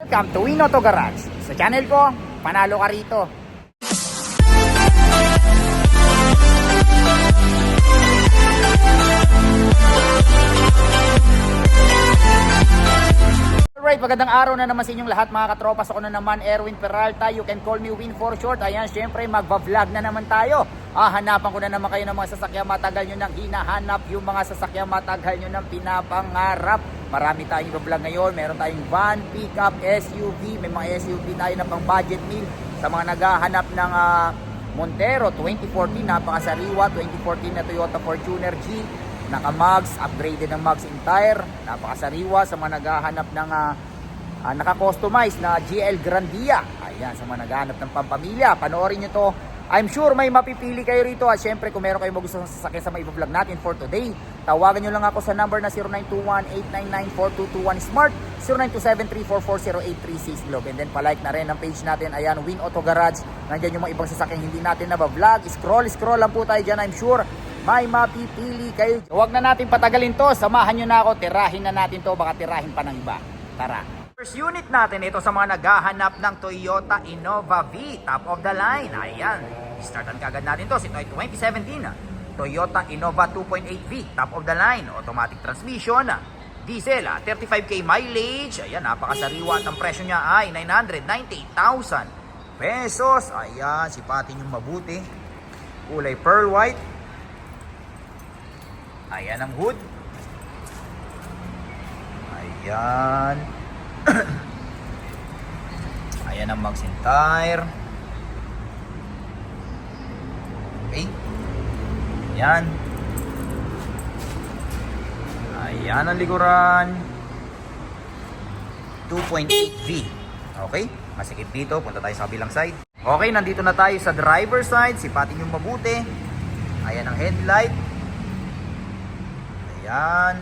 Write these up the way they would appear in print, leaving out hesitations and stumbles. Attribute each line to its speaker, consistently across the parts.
Speaker 1: Welcome to Win Auto Garage. Sa channel ko, panalo ka rito. Alright, magandang araw na naman sa inyong lahat mga katropas. Ako na naman, Erwin Peralta. You can call me Win for short. Ayan, syempre magva-vlog na naman tayo. Hanapan ko na naman kayo ng mga sasakyang matagal nyo nang hinahanap. Yung mga sasakyang matagal nyo nang pinapangarap. Marami tayong vlog ngayon. Meron tayong van, pickup, SUV. May mga SUV tayo na pang budget meal. Sa mga naghahanap ng Montero 2014, napakasariwa. 2014 na Toyota Fortuner G. Naka-mugs, upgraded ng mugs entire. Napakasariwa sa mga naghahanap ng naka-customize na GL Grandia. Ayan, sa mga naghahanap ng pampamilya. Panoorin nyo to. I'm sure may mapipili kayo rito. At syempre, kung meron kayong magustong sasakyan sa mga iba-vlog natin for today, tawagan nyo lang ako sa number na 0921-899-4221 Smart, 0927-344-0836 Globe. And then, palike na rin ang page natin. Ayan, Win Auto Garage. Nandyan yung mga ibang sasakyan hindi natin nabavlog. Scroll lang po tayo dyan. I'm sure may mapipili kayo. Huwag na natin patagalin to. Samahan nyo na ako. Tirahin na natin to. Baka tirahin pa ng iba. Tara. First unit natin ito sa mga naghahanap ng Toyota Innova V. Top of the line. Ayan. Startan kagad natin to. Ito ay 2017. Toyota Innova 2.8V. Top of the line. Automatic transmission. Diesel. 35k mileage. Ayan. Napakasariwa. At ang presyo niya ay 998,000 pesos. Ayan. Sipatin yung mabuti. Kulay pearl white. Ayan ang hood. Ayan. Ayan ang mugs entire. Okay. Ayan. Ayan ang likuran. 2.8V. Okay. Masikip dito. Punta tayo sa kabilang side. Okay. Nandito na tayo sa driver side. Sipatin yung mabuti. Ayan ang headlight. Ayan.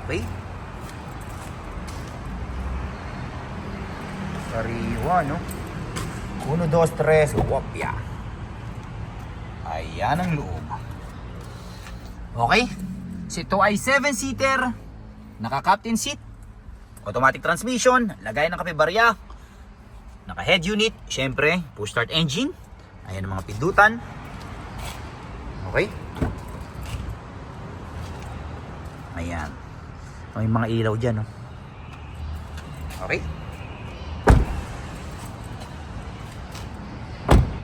Speaker 1: Okay. Sariwa, no? 1, 2, 3, wapya. Ayan ang loob. Okay. Ito ay 7-seater. Naka-captain seat. Automatic transmission. Lagay ng kapebarya. Naka-head unit. Syempre, push start engine. Ayan ang mga pindutan. Okay. Ayan. May mga ilaw dyan, no? Okay.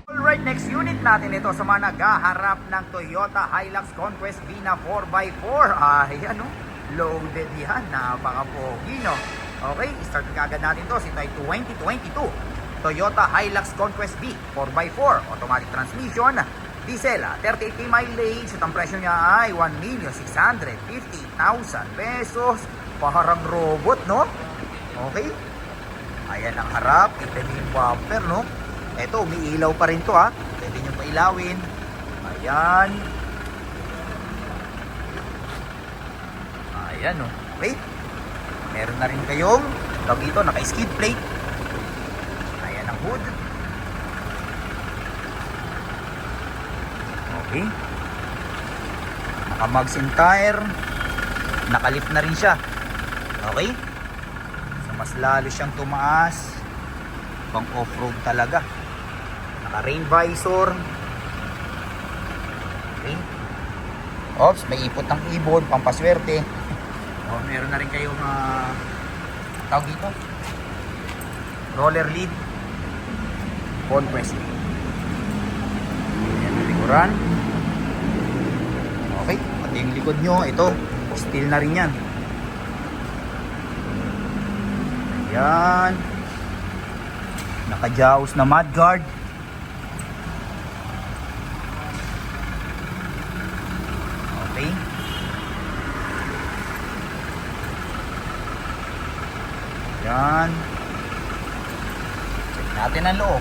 Speaker 1: Alright, next unit natin ito sa mga naghaharap ng Toyota Hilux Conquest V na 4x4. Ayan, no? Loaded yan. Napaka-pogi, no? Okay, start kagad natin to. Ito ay 2022 Toyota Hilux Conquest V 4x4. Automatic transmission. Diesel, 38k mileage. At ang presyo niya ay 1,650,000 pesos. Parang robot, no? Okay. Ayan ang harap. Kita niyo yung bumper, no? Ito, umiilaw pa rin to, ha? Pwede nyo pailawin. Ayan. Ayan, no? Okay. Meron na rin kayong tawag dito, naka-skid plate. Ayan ang hood. Okay. Naka-mugs entire. Naka-lift na rin siya. Okay. So mas lalo siyang tumaas. Pang off-road talaga. Naka-rain visor. Okay. Oops, may ipot ng ibon, pampaswerte. Oh, meron na rin kayong tawag dito, roller lid. Conquest. Ayan ang likuran. Okay, pati yung likod nyo, ito, steel na rin yan. Ayan. Naka-jaws na mudguard. Okay. Ayan. Check natin ang loob.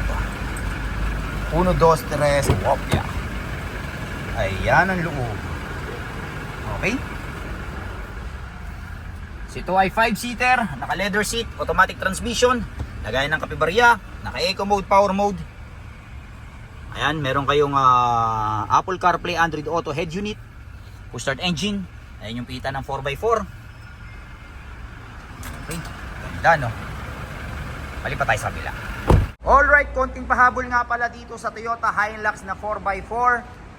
Speaker 1: 1, 2, 3, wopya. Ayan ang loob. Okay. Ito ay 5-seater, naka leather seat, automatic transmission, lagay ng kapebarya, naka eco mode, power mode. Ayan, meron kayong Apple CarPlay, Android Auto head unit, push start engine. Ayan yung pita ng 4x4. Okay, ganda no. Malipat tayo sa kabila. Alright, konting pahabol nga pala dito sa Toyota Hilux na 4x4.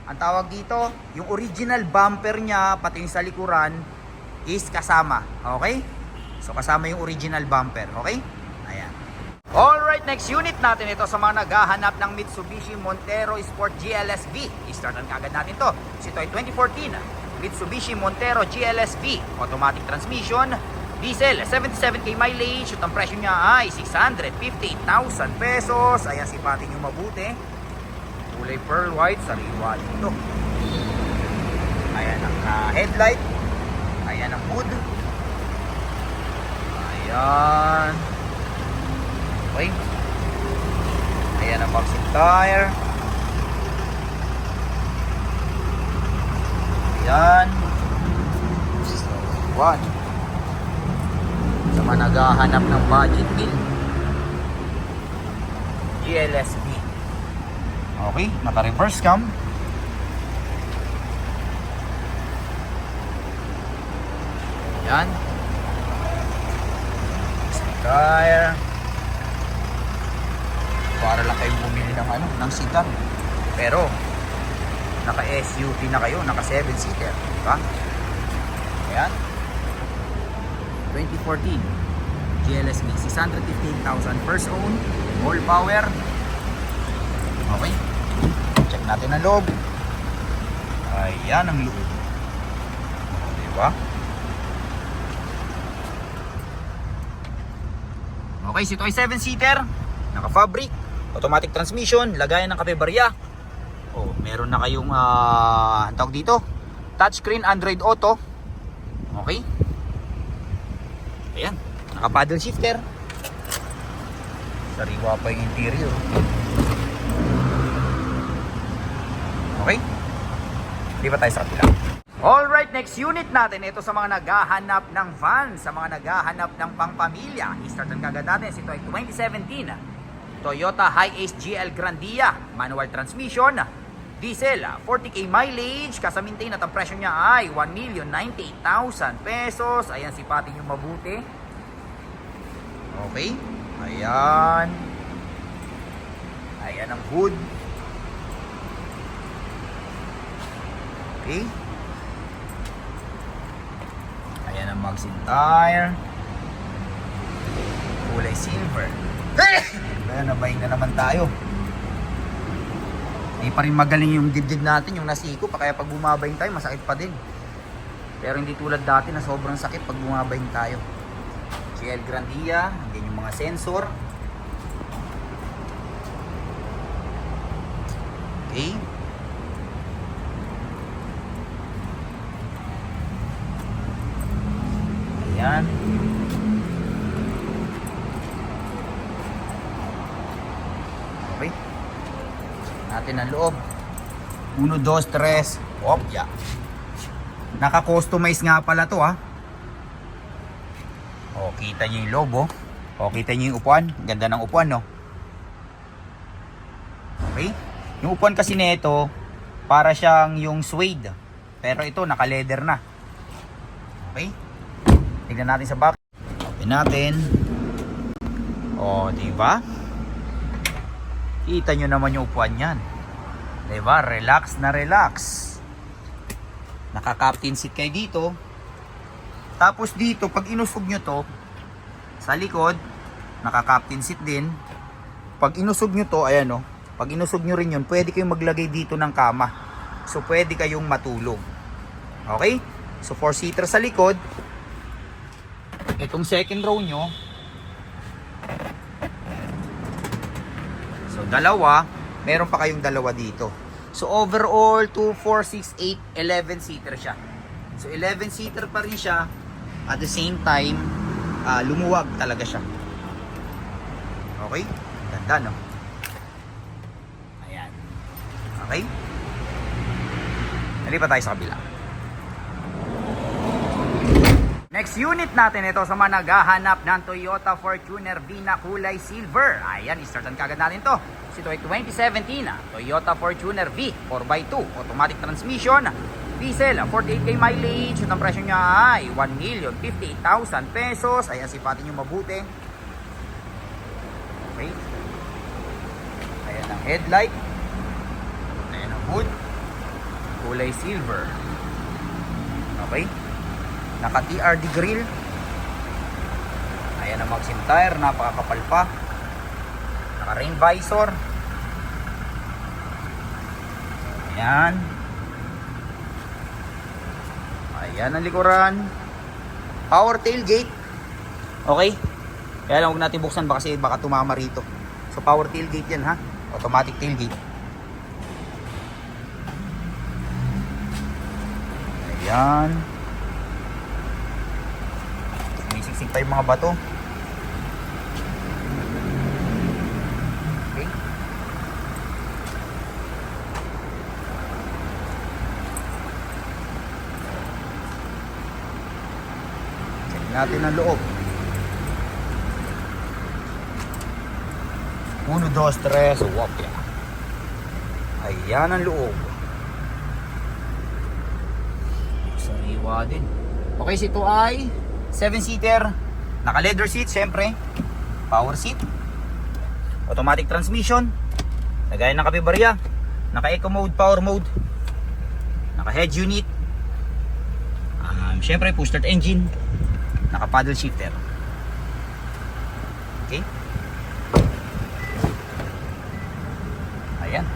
Speaker 1: Ang tawag dito, yung original bumper niya, pati yung sa likuran, is kasama. Okay? So kasama yung original bumper. Okay? Ayan. Alright, next unit natin ito sa mga naghahanap ng Mitsubishi Montero Sport GLSV. I-startan kagad natin to. Ito ay 2014 Mitsubishi Montero GLSV. Automatic transmission. Diesel, 77k mileage. At ang presyo niya ay 658,000 pesos. Ayan, sipatin nyo mabuti. Kulay pearl white, sariwa dito. Ayan ang headlight. Ayan ang hood. Ayan. Okay. Ayan ang boxing tire. Ayan. So, one. Sa mga naghahanap ng budget bill, GLSV. Okay, naka-reverse cam. Yan. Tire. Para lang kayo bumili ng ng sedan. Pero naka-SUV na kayo, naka 7-seater, di ba? Ayan. 2014 GLSV, 615,000 first own, all power. Okay, check natin ang loob. Ayan ang loob, diba? Okay, ito ay 7-seater, naka fabric, automatic transmission, lagayan ng kape barya. Oh, meron na kayong ang tawag dito, touchscreen Android Auto. Okay. Ayan, naka paddle shifter. Sariwa pa yung interior. Okay, di ba tayo sa kapila? Alright, next unit natin. Ito sa mga naghahanap ng van, sa mga naghahanap ng pangpamilya. I-startan kagad natin. Ito ay 2017 Toyota Hiace GL Grandia, manual transmission, diesel, 40k mileage, kasamintain at ang presyo niya ay 1,098,000 pesos. Ayan, sipatin yung mabuti. Okay, ayan. Ayan ang hood. Okay. Ayan ang magazine tire. Kulay silver. Kaya nabahin na naman tayo. Hindi pa rin magaling yung dibdib natin, yung nasiko pa, kaya pag bumabahin tayo masakit pa din. Pero hindi tulad dati na sobrang sakit pag bumabahin tayo. GL Grandia, yan yung mga sensor. Okay. Ayan. Okay. Natin ang loob. 1, 2, 3. Opya. Naka-customize nga pala to ha. O, kita nyo yung logo. O, kita nyo yung upuan. Ganda ng upuan, no? Okay. Yung upuan kasi nito, para siyang yung suede. Pero ito, naka-leather na. Okay. Tignan natin sa back. Open natin. O, diba? Kita nyo naman yung upuan yan. Diba? Relax na relax. Naka-captain seat kayo dito. Tapos dito, pag inusog nyo to, sa likod, naka-captain seat din. Pag inusog nyo to, ayan o. Pag inusog nyo rin yun, pwede kayong maglagay dito ng kama. So, pwede kayong matulog. Okay? So, 4-seater sa likod. Itong second row nyo, so dalawa, meron pa kayong dalawa dito. So overall 2, 4, 6, 8, 11-seater siya. So 11-seater pa rin siya. At the same time, lumuwag talaga siya. Okay? Ganda, no? Ayan. Okay? Nalipat tayo sa kabila. Next unit natin ito sa mga naghahanap ng Toyota Fortuner V na kulay silver. Ayan, i-startan kagad natin to. Ito ay 2017 Toyota Fortuner V 4x2 automatic transmission, Diesel, 48k mileage. At ang presyo niya ay 1,058,000 pesos. Ayan, sipatin nyo mabuti. Okay. Ayan ang headlight. Ayan ang hood. Kulay silver. Okay. Naka TRD grill. Ayan ang Maxim tire, napakakapal pa. Naka rain visor. Ayan. Ayan ang likuran. Power tailgate. Okay. Kaya lang huwag natin buksan kasi baka tumama rito. So power tailgate yan ha. Automatic tailgate. Ayan. Sumisiksik pa yung mga bato. Okay. Check natin ang loob. 1, 2, 3, wap ya. Ayan ang loob. Sariwa din. Okay, so ito ay 7-seater. Naka leather seat, syempre. Power seat. Automatic transmission. Lagay ng kapibarya. Naka eco mode, power mode. Naka head unit. Syempre, push start engine. Naka paddle shifter. Okay. Ayan.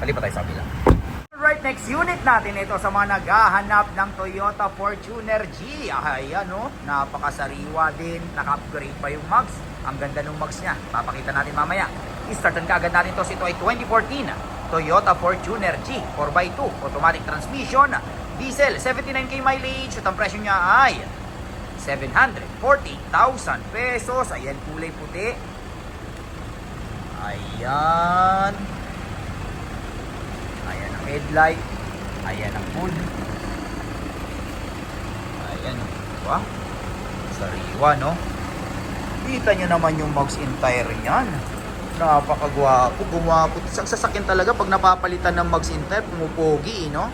Speaker 1: Palipat tayo sa kabila. Alright, next unit natin ito sa mga naghahanap ng Toyota Fortuner G. Ayan o, napakasariwa din. Naka-upgrade pa yung mags. Ang ganda ng mags niya. Papakita natin mamaya. I-startan ka agad natin to. Ito ay 2014 Toyota Fortuner G 4x2 automatic transmission. Diesel, 79k mileage. At ang presyo niya ay 740,000 pesos. Ayan, kulay puti. Ayan. Ayan ang headlight. Ayan ang hood. Ayan. Diba? Sariwa, no? Kita nyo naman yung mags entire niyan. Napakagwapo. Gumwapo. Sasakyan talaga pag napapalitan ng mags entire. Pumupogi, no?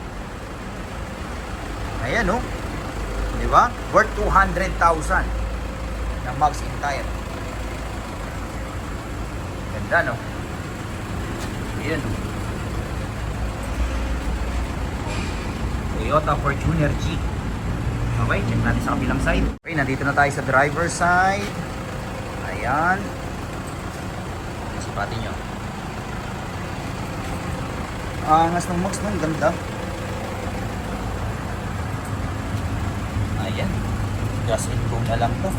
Speaker 1: Ayan, no? Diba? Worth 200,000 ng mags entire. Ganda, no? Ayan, no? Toyota Fortuner G. Okay, check natin sa kabilang side. Okay, nandito na tayo sa driver's side. Ayan. Sipatin nyo. Angas ng mags nun, ganda. Ayan. Gas and go na lang to.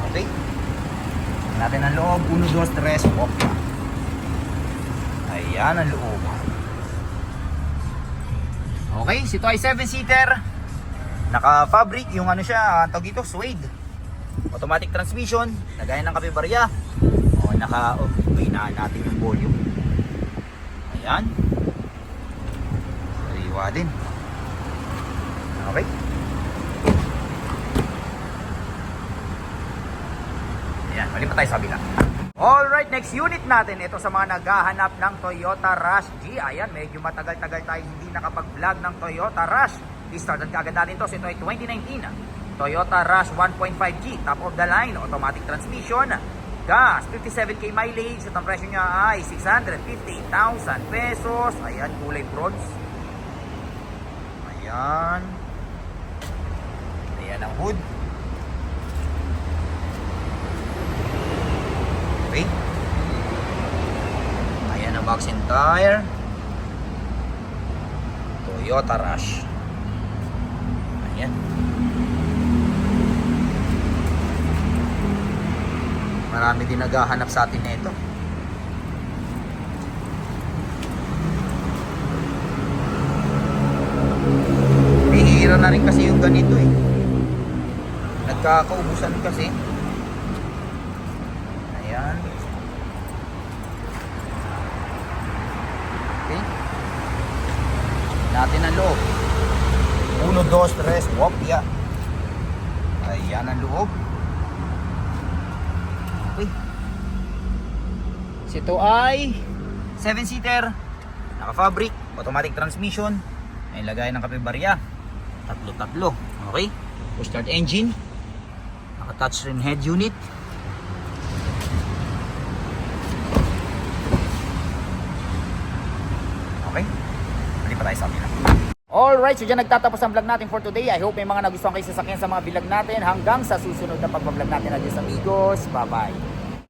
Speaker 1: Okay. Check natin ang loob. 1, 2, 3, walk na. Ayan ang loob. Okay, ito ay 7-seater. Naka-fabric, yung ano siya, tawag ito, suede. Automatic transmission, lagayan ng kapibarya. Mainaan natin yung volume. Ayan. Sariwa din. Okay. Ayan, malipat tayo sa kabila. Alright, next unit natin. Ito sa mga naghahanap ng Toyota Rush G. Ayan, medyo matagal-tagal tayo hindi nakapag-vlog ng Toyota Rush. I-startan ka agad natin to. Ito ay 2019 Toyota Rush 1.5G. Top of the line, automatic transmission. Gas, 57k mileage. At ang presyo niya ay 650,000 pesos. Ayan, kulay bronze. Ayan. Ayan ang hood. Okay. Ayan ang box and tire. Toyota Rush. Ayan. Marami din naghahanap sa atin nito. Bihira na rin kasi yung ganito eh. Nagkakaubusan kasi. Ayan. Okay. Natin ang loob. 1, 2, 3, wop, ya. Ayan ang loob. Okay. Ito ay 7-seater. Naka-fabric, automatic transmission, may lagay ng kape-barya. Tatlo. Okay? Push start engine. Naka-touchscreen head unit. Okay? Balik pa tayo sa amin. Alright, so dyan nagtatapos ang vlog natin for today. I hope may mga nagustuhan kayo sasakyan sa mga vlog natin. Hanggang sa susunod na pag-vlog natin. Adios amigos. Bye-bye.